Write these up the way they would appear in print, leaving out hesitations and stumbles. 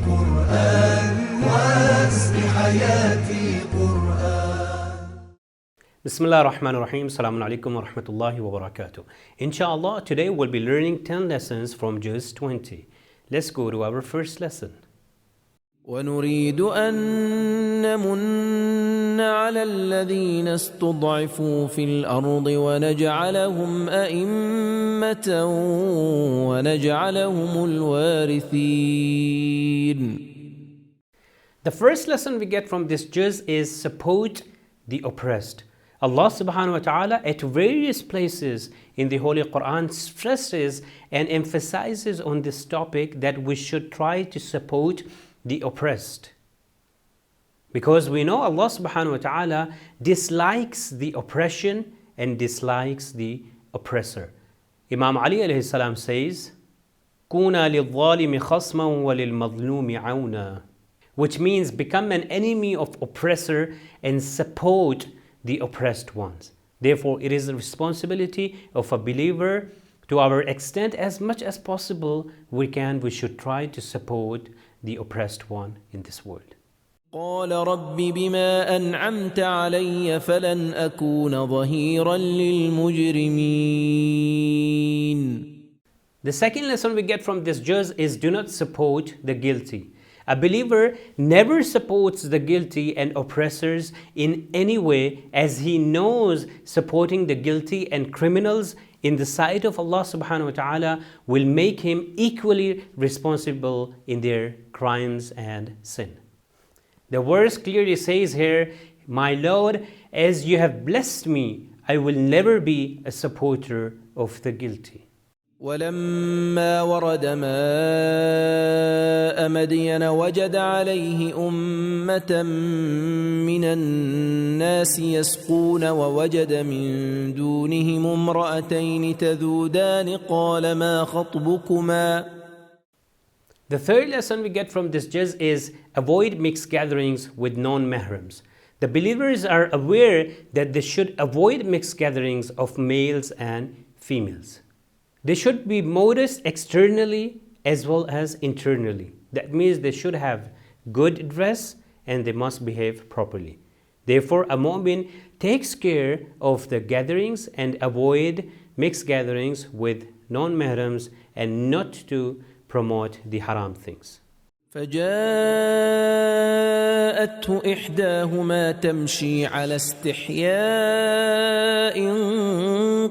قرآن واسق حياتي قرآن. Bismillah ar-Rahman ar-Rahim. Assalamu alaikum wa rahmatullahi wa barakatuh. Inshallah, today we'll be learning 10 lessons from Juz 20. Let's go to our first lesson. ونريد أن نمن على الذين استضعفوا في الأرض ونجعلهم أئمة ونجعلهم الوارثين. The first lesson we get from this juz is support the oppressed. Allah subhanahu wa ta'ala at various places in the Holy Quran stresses and emphasizes on this topic that we should try to support the oppressed. Because we know Allah subhanahu wa ta'ala dislikes the oppression and dislikes the oppressor. Imam Ali alayhi salam says, كُونَا لِلظَّالِمِ خَصْمًا وَلِلْمَظْلُومِ عَوْنًا, which means become an enemy of oppressor and support the oppressed ones. Therefore, it is the responsibility of a believer, to our extent as much as possible we should try to support the oppressed one in this world. قال رب بما أنعمت علي فلن أكون ظهيرا للمجرمين. The second lesson we get from this juz is do not support the guilty. A believer never supports the guilty and oppressors in any way, as he knows supporting the guilty and criminals in the sight of Allah subhanahu wa ta'ala will make him equally responsible in their crimes and sin. The verse clearly says here, my Lord, as you have blessed me, I will never be a supporter of the guilty. ولما ورد ماء مدين وجد عليه أمة من الناس يسقون ووجد من دونهم امرأتين تذودان قال ما خطبكما. The third lesson we get from this juz is avoid mixed gatherings with non-mahrams. The believers are aware that they should avoid mixed gatherings of males and females. They should be modest externally as well as internally. That means they should have good dress and they must behave properly. Therefore, a mu'min takes care of the gatherings and avoid mixed gatherings with non-mahrams and not to promote the haram things. فجاءته إحداهما تمشي على استحياء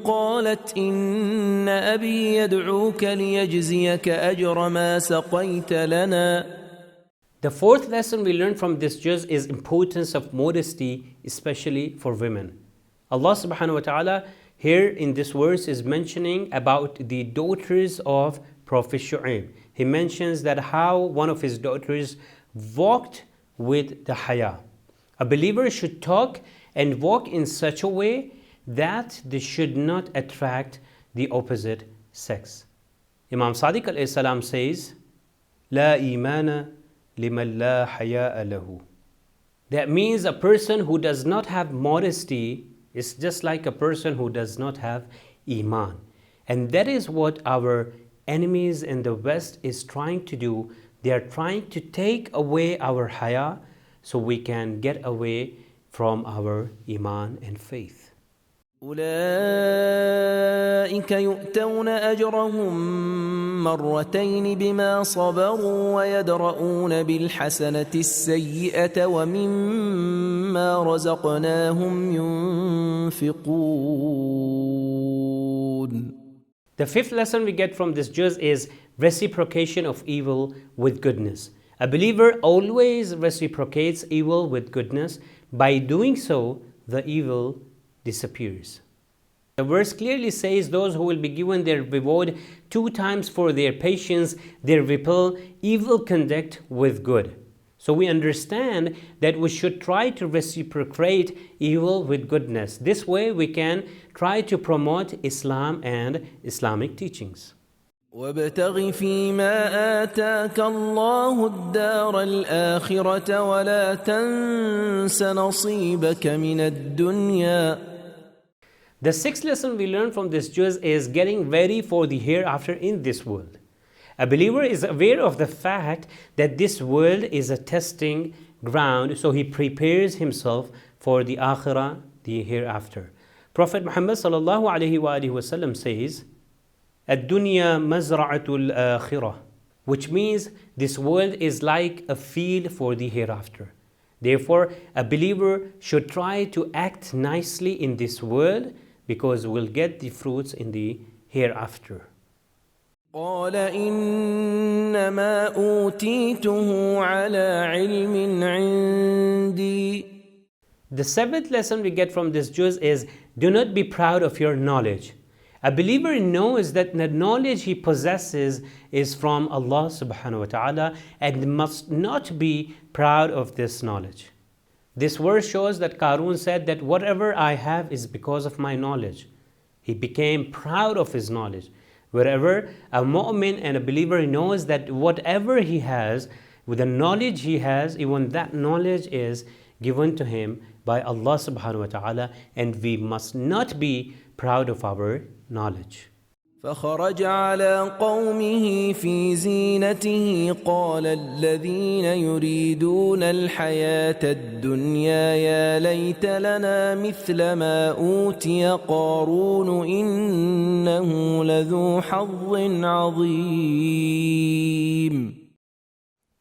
قالت إن أبي يدعوك ليجزيك أجر ما سقيت لنا. The fourth lesson we learn from this juz is importance of modesty, especially for women. Allah subhanahu wa ta'ala here in this verse is mentioning about the daughters of Prophet Shu'aib. He mentions that how one of his daughters walked with the haya. A believer should talk and walk in such a way that they should not attract the opposite sex. Imam Sadiq alayhi salam says, La imana liman la haya'a lahu. That means a person who does not have modesty is just like a person who does not have iman. And that is what our enemies in the West is trying to do. They are trying to take away our haya so we can get away from our iman and faith. أولئك يؤتون أجرهم مرتين بما صبروا ويدرؤون بالحسنة السيئة ومما رزقناهم ينفقون. The fifth lesson we get from this juz is reciprocation of evil with goodness. A believer always reciprocates evil with goodness. By doing so, the evil disappears. The verse clearly says those who will be given their reward 2 times for their patience, they repel evil conduct with good. So we understand that we should try to reciprocate evil with goodness. This way we can try to promote Islam and Islamic teachings. وابتغ فيما آتاك الله الدار الآخرة ولا تنس نصيبك من الدنيا. The sixth lesson we learn from this juz is getting ready for the hereafter in this world. A believer is aware of the fact that this world is a testing ground, so he prepares himself for the akhirah, the hereafter. Prophet Muhammad sallallahu alaihi wasallam says, "Ad-dunya mazra'atul akhirah," which means this world is like a field for the hereafter. Therefore, a believer should try to act nicely in this world because we'll get the fruits in the hereafter. قال إنما أوتيته على علم عندي. The seventh lesson we get from this juz is, do not be proud of your knowledge. A believer knows that the knowledge he possesses is from Allah subhanahu wa ta'ala and must not be proud of this knowledge. This verse shows that Qarun said that whatever I have is because of my knowledge. He became proud of his knowledge. Wherever a mu'min and a believer knows that whatever he has, with the knowledge he has, even that knowledge is given to him by Allah subhanahu wa ta'ala, and we must not be proud of our knowledge. فخرج على قومه في زينته قال الذين يريدون الحياة الدنيا يا ليت لنا مثل ما أوتي قارون إنه لذو حظ عظيم.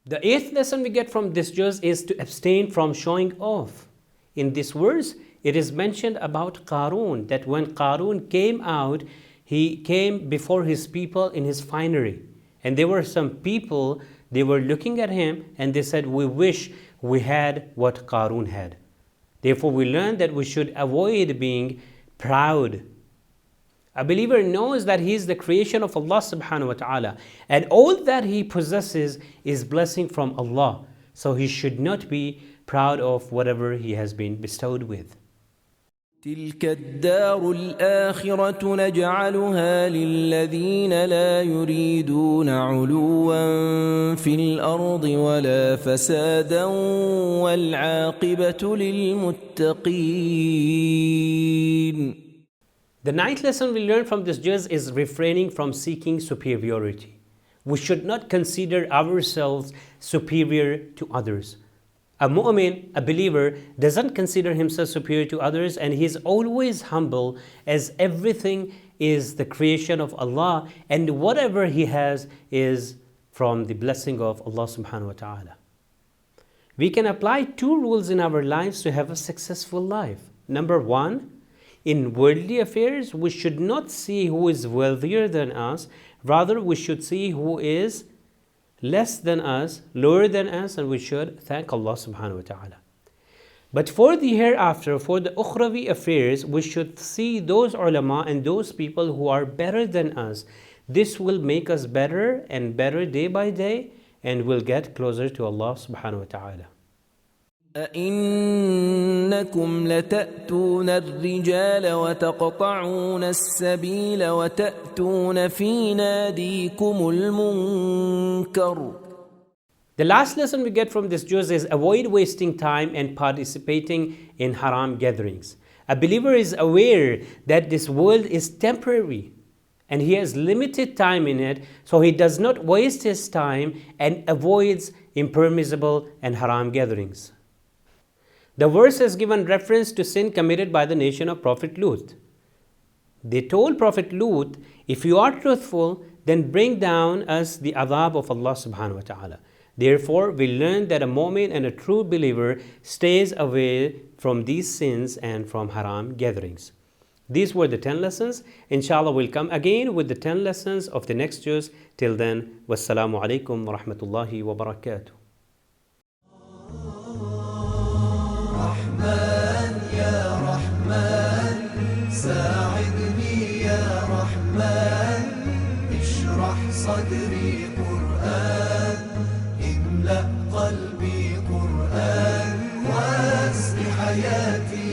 The eighth lesson we get from this juz is to abstain from showing off. In this verse, it is mentioned about Qarun, that when Qarun came out, he came before his people in his finery. And there were some people, they were looking at him and they said, we wish we had what Qarun had. Therefore, we learn that we should avoid being proud. A believer knows that he is the creation of Allah subhanahu wa ta'ala, and all that he possesses is blessing from Allah. So he should not be proud of whatever he has been bestowed with. تلك الدار الآخرة نجعلها للذين لا يريدون علوا في الأرض ولا فسادا والعاقبة للمتقين. The ninth lesson we learn from this juz is refraining from seeking superiority. We should not consider ourselves superior to others. A mu'min, a believer, doesn't consider himself superior to others, and he is always humble, as everything is the creation of Allah, and whatever he has is from the blessing of Allah subhanahu wa ta'ala. We can apply two rules in our lives to have a successful life. Number one, in worldly affairs, we should not see who is wealthier than us, rather we should see who is less than us, lower than us, and we should thank Allah subhanahu wa ta'ala. But for the hereafter, for the ukhrawi affairs, we should see those ulama and those people who are better than us. This will make us better and better day by day, and we'll get closer to Allah subhanahu wa ta'ala. أئنكم لتأتون الرجال وتقطعون السبيل وتأتون في ناديكم المنكر. The last lesson we get from this juz is avoid wasting time and participating in haram gatherings. A believer is aware that this world is temporary and he has limited time in it, so he does not waste his time and avoids impermissible and haram gatherings. The verse has given reference to sin committed by the nation of Prophet Lut. They told Prophet Lut, if you are truthful, then bring down us the adhab of Allah subhanahu wa ta'ala. Therefore, we learn that a mu'min and a true believer stays away from these sins and from haram gatherings. These were the 10 lessons. Inshallah, we'll come again with the 10 lessons of the next juz. Till then, wassalamu alaikum wa rahmatullahi wa barakatuh. رحمن يا رحمن ساعدني يا رحمن اشرح صدري قرآن املأ قلبي قرآن واسق حياتي